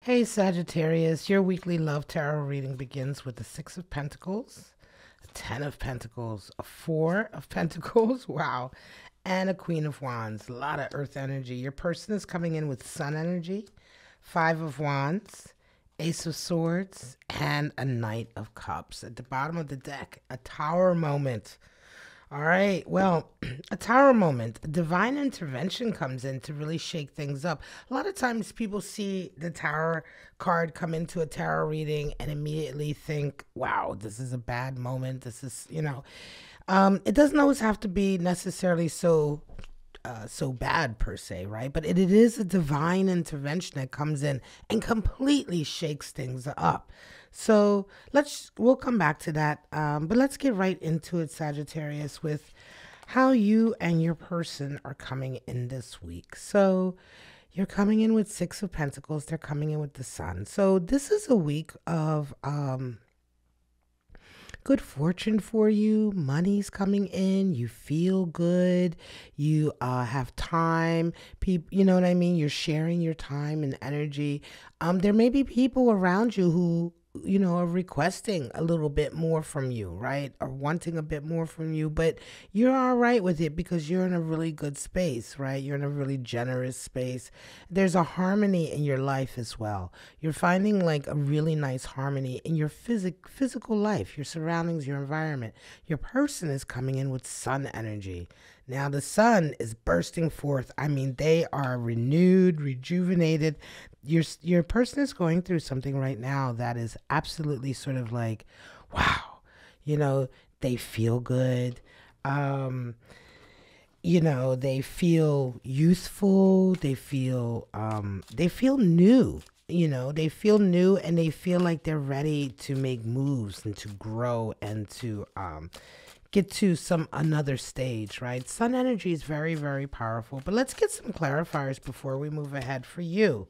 Hey Sagittarius, your weekly love tarot reading begins with the Six of Pentacles, a Ten of Pentacles, a Four of Pentacles, wow, and a Queen of Wands. A lot of earth energy. Your person is coming in with sun energy, Five of Wands, Ace of Swords, and a Knight of Cups. At the bottom of the deck, a Tower moment. All right. Well, a tower moment, a divine intervention comes in to really shake things up. A lot of times people see the tower card come into a tarot reading and immediately think, wow, this is a bad moment. This is, it doesn't always have to be necessarily so bad per se, right? But it is a divine intervention that comes in and completely shakes things up. So we'll come back to that. But let's get right into it, Sagittarius, with how you and your person are coming in this week. So you're coming in with Six of Pentacles. They're coming in with the Sun. So this is a week of good fortune for you. Money's coming in. You feel good. You have time. People, you know what I mean? You're sharing your time and energy. There may be people around you who, are requesting a little bit more from you, right? Or wanting a bit more from you, but you're all right with it because you're in a really good space, right? You're in a really generous space. There's a harmony in your life as well. You're finding like a really nice harmony in your physical life, your surroundings, your environment. Your person is coming in with sun energy. Now the sun is bursting forth. I mean, they are renewed, rejuvenated. Your person is going through something right now that is absolutely sort of like, wow, they feel good. They feel youthful. They feel new. They feel new and they feel like they're ready to make moves and to grow and to get to another stage, right? Sun energy is very, very powerful. But let's get some clarifiers before we move ahead for you.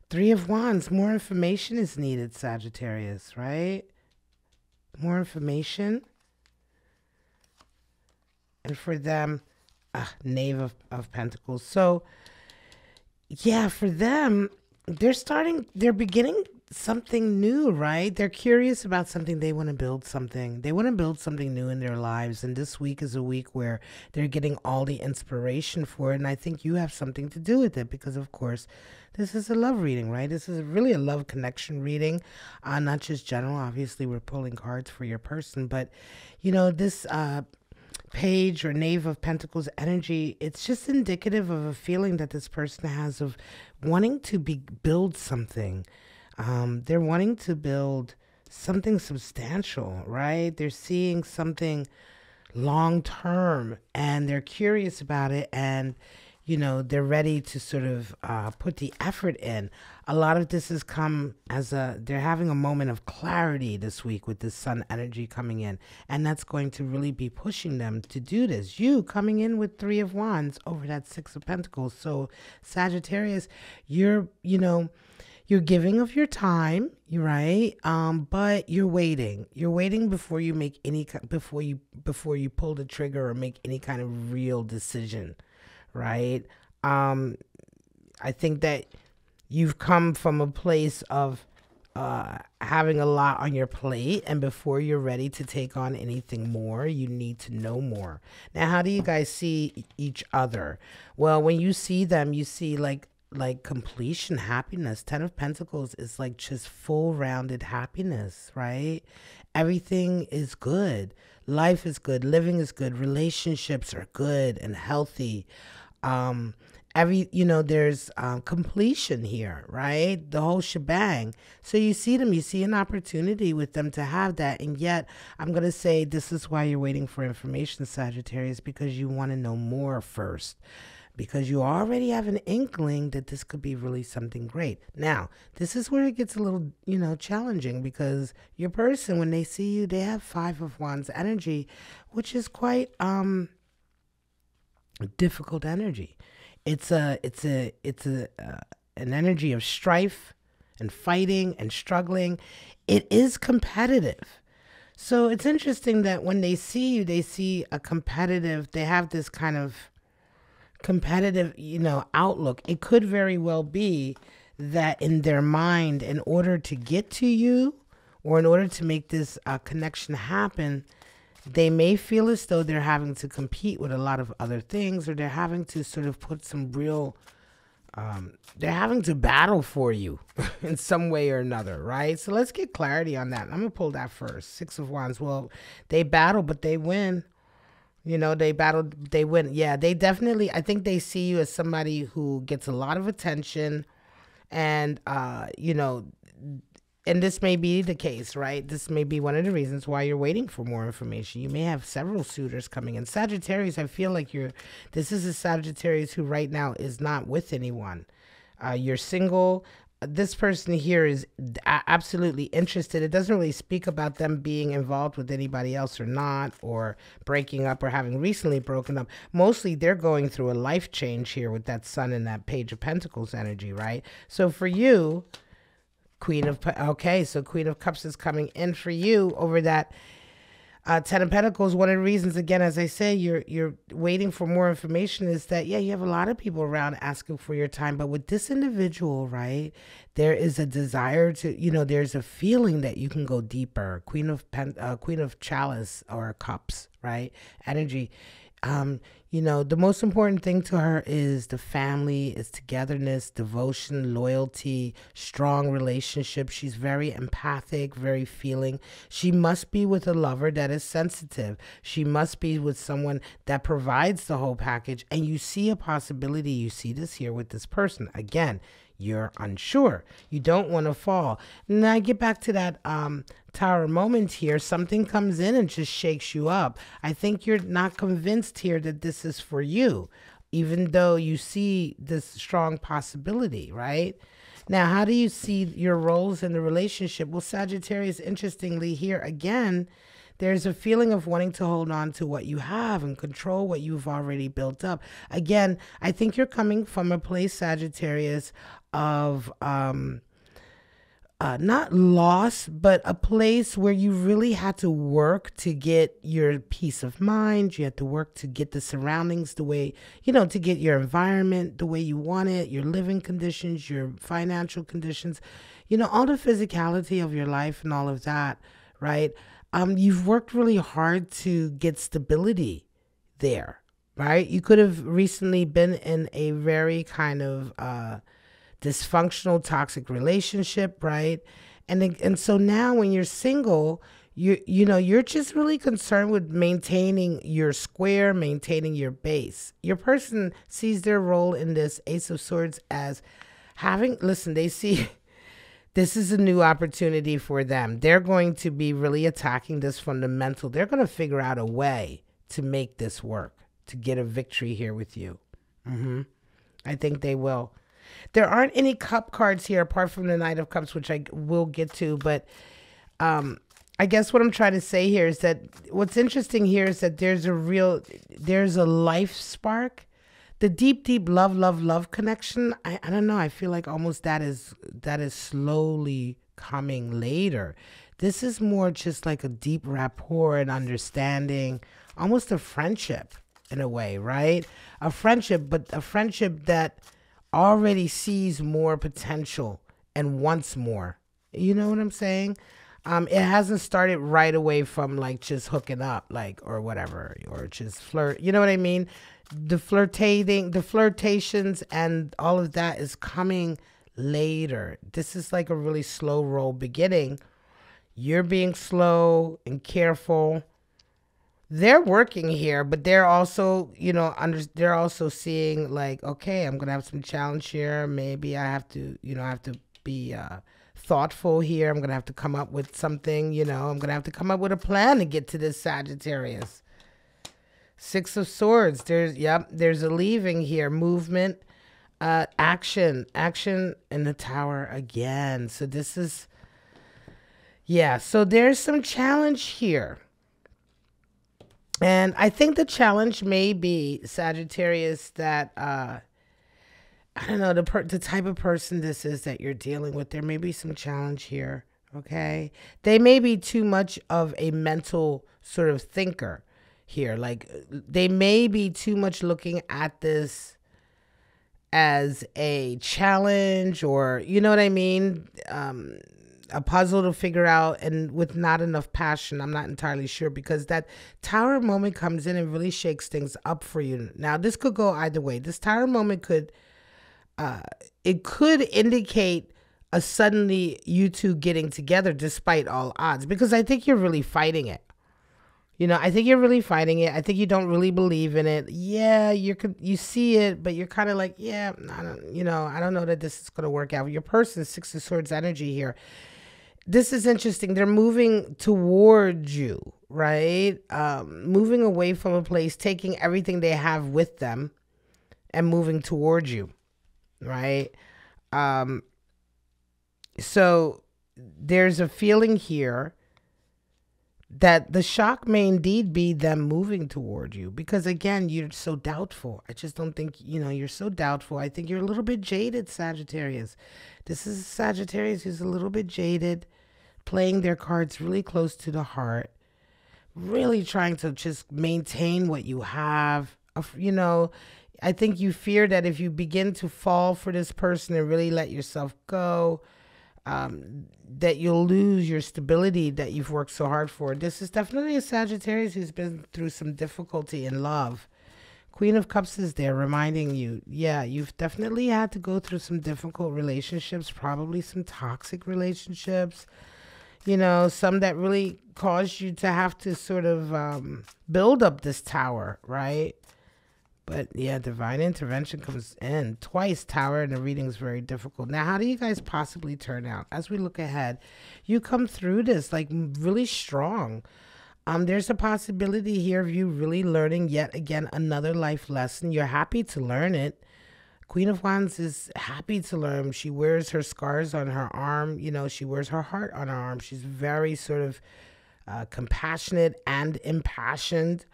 Three of Wands, more information is needed, Sagittarius, right? More information. And for them, Knave of Pentacles. So, yeah, for them, they're beginning something new, right? They're curious about something. They want to build something. They want to build something new in their lives. And this week is a week where they're getting all the inspiration for it. And I think you have something to do with it because, of course, this is a love reading, right? This is really a love connection reading, not just general. Obviously, we're pulling cards for your person. But, this Page or Knave of Pentacles energy, it's just indicative of a feeling that this person has of wanting to build something. They're wanting to build something substantial, right? They're seeing something long term and they're curious about it and, they're ready to sort of put the effort in. A lot of this has come as they're having a moment of clarity this week with the sun energy coming in. And that's going to really be pushing them to do this. You coming in with Three of Wands over that Six of Pentacles. So Sagittarius, you're giving of your time, right? But you're waiting. You're waiting before you make before you pull the trigger or make any kind of real decision, right? I think that you've come from a place of having a lot on your plate, and before you're ready to take on anything more, you need to know more. Now, how do you guys see each other? Well, when you see them, you see like completion, happiness. Ten of Pentacles is like just full rounded happiness, right? Everything is good. Life is good. Living is good. Relationships are good and healthy. There's completion here, right? The whole shebang. So you see them, you see an opportunity with them to have that. And yet I'm going to say this is why you're waiting for information, Sagittarius, because you want to know more first. Because you already have an inkling that this could be really something great. Now, this is where it gets a little, challenging because your person, when they see you, they have Five of Wands energy, which is quite difficult energy. It's an energy of strife and fighting and struggling. It is competitive. So it's interesting that when they see you, they see they have this kind of competitive, outlook. It could very well be that in their mind, in order to get to you or in order to make this connection happen, they may feel as though they're having to compete with a lot of other things, or they're having to sort of put some real, they're having to battle for you in some way or another, right? So let's get clarity on that. I'm going to pull that first. Six of Wands. Well, they battle, but they win. You know, they battle, they win. Yeah, they definitely, I think they see you as somebody who gets a lot of attention and, you know, and this may be the case, right? This may be one of the reasons why you're waiting for more information. You may have several suitors coming in. Sagittarius, I feel like this is a Sagittarius who right now is not with anyone. You're single. This person here is absolutely interested. It doesn't really speak about them being involved with anybody else or not, or breaking up or having recently broken up. Mostly they're going through a life change here with that Sun and that Page of Pentacles energy, right? So for you, Queen of Cups is coming in for you over that Ten of Pentacles. One of the reasons, again, as I say, you're waiting for more information is that, yeah, you have a lot of people around asking for your time. But with this individual, right, there is a desire to, you know, there's a feeling that you can go deeper. Queen of Chalice or Cups, right, energy. You know, the most important thing to her is the family, is togetherness, devotion, loyalty, strong relationship. She's very empathic, very feeling. She must be with a lover that is sensitive. She must be with someone that provides the whole package. And you see a possibility. You see this here with this person. Again, you're unsure. You don't want to fall. Now I get back to that Tower moment here. Something comes in and just shakes you up. I think you're not convinced here that this is for you, even though you see this strong possibility, right? Now, how do you see your roles in the relationship? Well, Sagittarius, interestingly here again, there's a feeling of wanting to hold on to what you have and control what you've already built up. Again, I think you're coming from a place, Sagittarius, of not loss, but a place where you really had to work to get your peace of mind. You had to work to get the surroundings the way, you know, to get your environment the way you want it, your living conditions, your financial conditions, you know, all the physicality of your life and all of that, right? You've worked really hard to get stability there, right? You could have recently been in a very kind of dysfunctional, toxic relationship, right? And so now when you're single, you know, you're just really concerned with maintaining your square, maintaining your base. Your person sees their role in this Ace of Swords as having, listen, they see this is a new opportunity for them. They're going to be really attacking this fundamental. They're going to figure out a way to make this work, to get a victory here with you. I think they will. There aren't any cup cards here apart from the Knight of Cups, which I will get to. But I guess what I'm trying to say here is that what's interesting here is that there's a life spark. The deep, deep love connection, I don't know. I feel like almost that is slowly coming later. This is more just like a deep rapport and understanding, almost a friendship in a way, right? A friendship, but a friendship that already sees more potential and wants more. You know what I'm saying? It hasn't started right away from like just hooking up, like, or whatever, or just flirt. You know what I mean? The flirtations and all of that is coming later. This is like a really slow roll beginning. You're being slow and careful. They're working here, but they're also, you know, they're also seeing like, okay, I'm going to have some challenge here. Maybe I have to, you know, I have to be thoughtful here. I'm going to have to come up with something, you know, I'm going to have to come up with a plan to get to this Sagittarius. Six of Swords. There's a leaving here, movement, action in the Tower again. So this is, yeah, so there's some challenge here. And I think the challenge may be, Sagittarius, that, I don't know, the type of person this is that you're dealing with. There may be some challenge here, okay? They may be too much of a mental sort of thinker here. Like, they may be too much looking at this as a challenge, or you know what I mean, a puzzle to figure out, and with not enough passion. I'm not entirely sure, because that Tower moment comes in and really shakes things up for you. Now, this could go either way. This Tower moment could it could indicate a suddenly you two getting together despite all odds, because I think you're really fighting it. You know, I think you're really fighting it. I think you don't really believe in it. Yeah, you see it, but you're kind of like, yeah, I don't know that this is going to work out. Your person, Six of Swords energy here. This is interesting. They're moving towards you, right? Moving away from a place, taking everything they have with them and moving towards you, right? So there's a feeling here that the shock may indeed be them moving toward you, because again, you're so doubtful. I just don't think, you're so doubtful. I think you're a little bit jaded, Sagittarius. This is Sagittarius who's a little bit jaded, playing their cards really close to the heart, really trying to just maintain what you have. I think you fear that if you begin to fall for this person and really let yourself go, that you'll lose your stability that you've worked so hard for. This is definitely a Sagittarius who's been through some difficulty in love. Queen of Cups is there reminding you, yeah, you've definitely had to go through some difficult relationships, probably some toxic relationships, some that really caused you to have to sort of build up this tower, right? But yeah, divine intervention comes in twice, Tower, and the reading is very difficult. Now, how do you guys possibly turn out? As we look ahead, you come through this like really strong. There's a possibility here of you really learning yet again another life lesson. You're happy to learn it. Queen of Wands is happy to learn. She wears her scars on her arm. She wears her heart on her arm. She's very sort of compassionate and impassioned.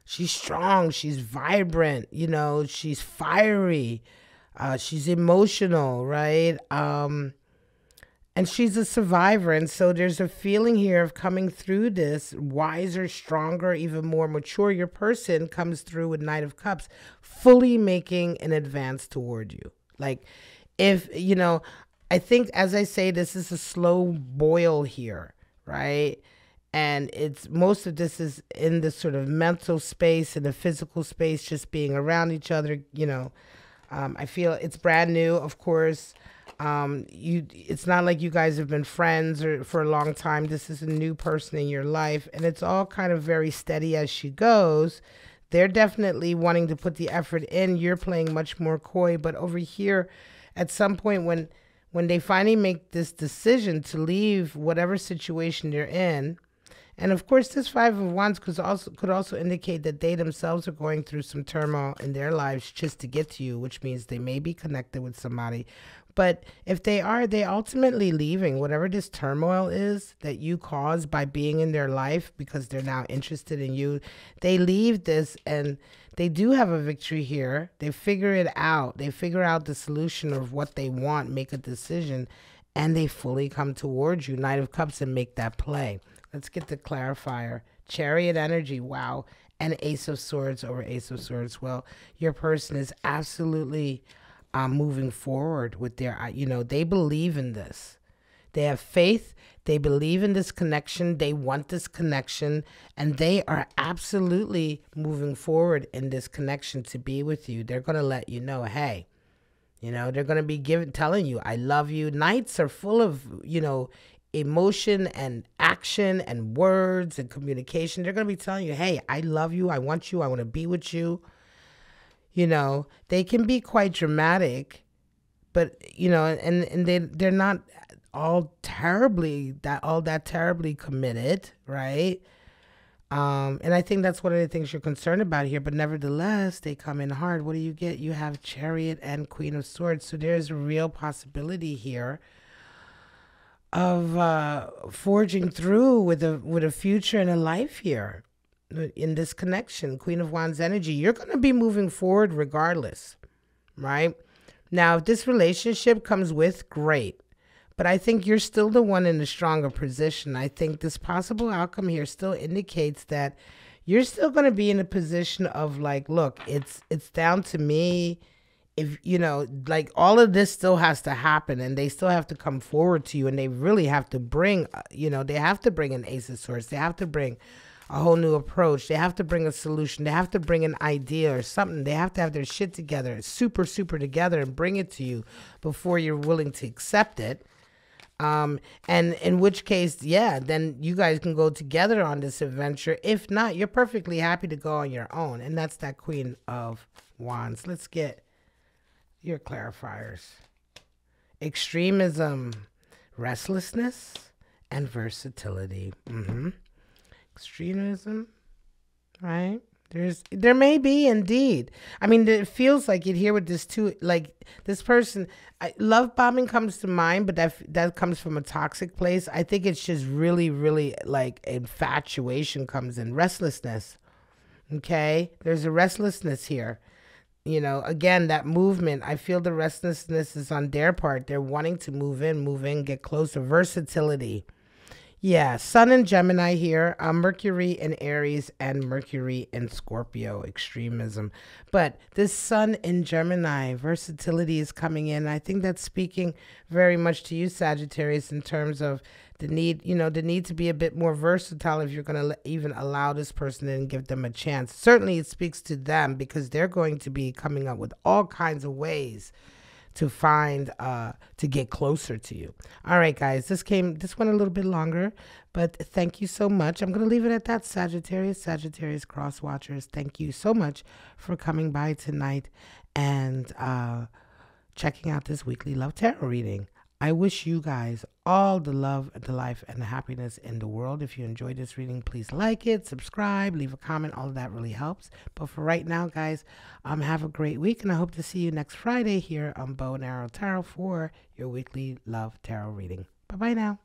She's strong. She's vibrant. She's fiery. She's emotional, right? And she's a survivor. And so there's a feeling here of coming through this wiser, stronger, even more mature. Your person comes through with Knight of Cups, fully making an advance toward you. Like if, I think, as I say, this is a slow boil here, right? And most of this is in the sort of mental space and the physical space, just being around each other. I feel it's brand new, of course. It's not like you guys have been friends for a long time. This is a new person in your life, and it's all kind of very steady as she goes. They're definitely wanting to put the effort in. You're playing much more coy, but over here, at some point when they finally make this decision to leave whatever situation they're in. And of course, this Five of Wands could also indicate that they themselves are going through some turmoil in their lives just to get to you, which means they may be connected with somebody. But if they are, they ultimately leaving whatever this turmoil is that you caused by being in their life, because they're now interested in you. They leave this and they do have a victory here. They figure it out. They figure out the solution of what they want, make a decision, and they fully come towards you, Knight of Cups, and make that play. Let's get the clarifier. Chariot energy, wow. And Ace of Swords over Ace of Swords. Well, your person is absolutely moving forward with their, they believe in this. They have faith. They believe in this connection. They want this connection. And they are absolutely moving forward in this connection to be with you. They're going to let you know, hey, they're going to be telling you, I love you. Knights are full of, emotion and action and words and communication. They're going to be telling you, hey, I love you. I want you. I want to be with you. They can be quite dramatic, but, and they're not all that terribly committed, right? And I think that's one of the things you're concerned about here, but nevertheless, they come in hard. What do you get? You have Chariot and Queen of Swords. So there's a real possibility here of forging through with a future and a life here in this connection. Queen of Wands energy. You're going to be moving forward regardless, right? Now, if this relationship comes with, great. But I think you're still the one in a stronger position. I think this possible outcome here still indicates that you're still going to be in a position of like, look, it's down to me. if you know, like all of this still has to happen, and they still have to come forward to you, and they really have to bring, you know, they have to bring an Ace of Swords. They have to bring a whole new approach. They have to bring a solution. They have to bring an idea or something. They have to have their shit together, super together, and bring it to you before you're willing to accept it. And in which case, yeah, then you guys can go together on this adventure. If not, you're perfectly happy to go on your own. And that's that Queen of Wands. Let's get your clarifiers. Extremism, restlessness, and versatility. Extremism, right? There may be indeed. I mean, it feels like it here with this too. Like this person, love bombing comes to mind, but that comes from a toxic place. I think it's just really like infatuation comes in. Restlessness. Okay, there's a restlessness here. You know, again, that movement, I feel the restlessness is on their part. They're wanting to move in, get closer. Versatility. Yeah, Sun in Gemini here, Mercury in Aries, and Mercury in Scorpio, extremism. But this Sun in Gemini, versatility is coming in. I think that's speaking very much to you, Sagittarius, in terms of the need, you know, the need to be a bit more versatile if you're going to even allow this person and give them a chance. Certainly it speaks to them because they're going to be coming up with all kinds of ways to find, to get closer to you. All right, guys, this went a little bit longer, but thank you so much. I'm going to leave it at that, Sagittarius cross watchers. Thank you so much for coming by tonight and checking out this weekly love tarot reading. I wish you guys all the love, the life, and the happiness in the world. If you enjoyed this reading, please like it, subscribe, leave a comment. All of that really helps. But for right now, guys, have a great week, and I hope to see you next Friday here on Bow and Arrow Tarot for your weekly love tarot reading. Bye-bye now.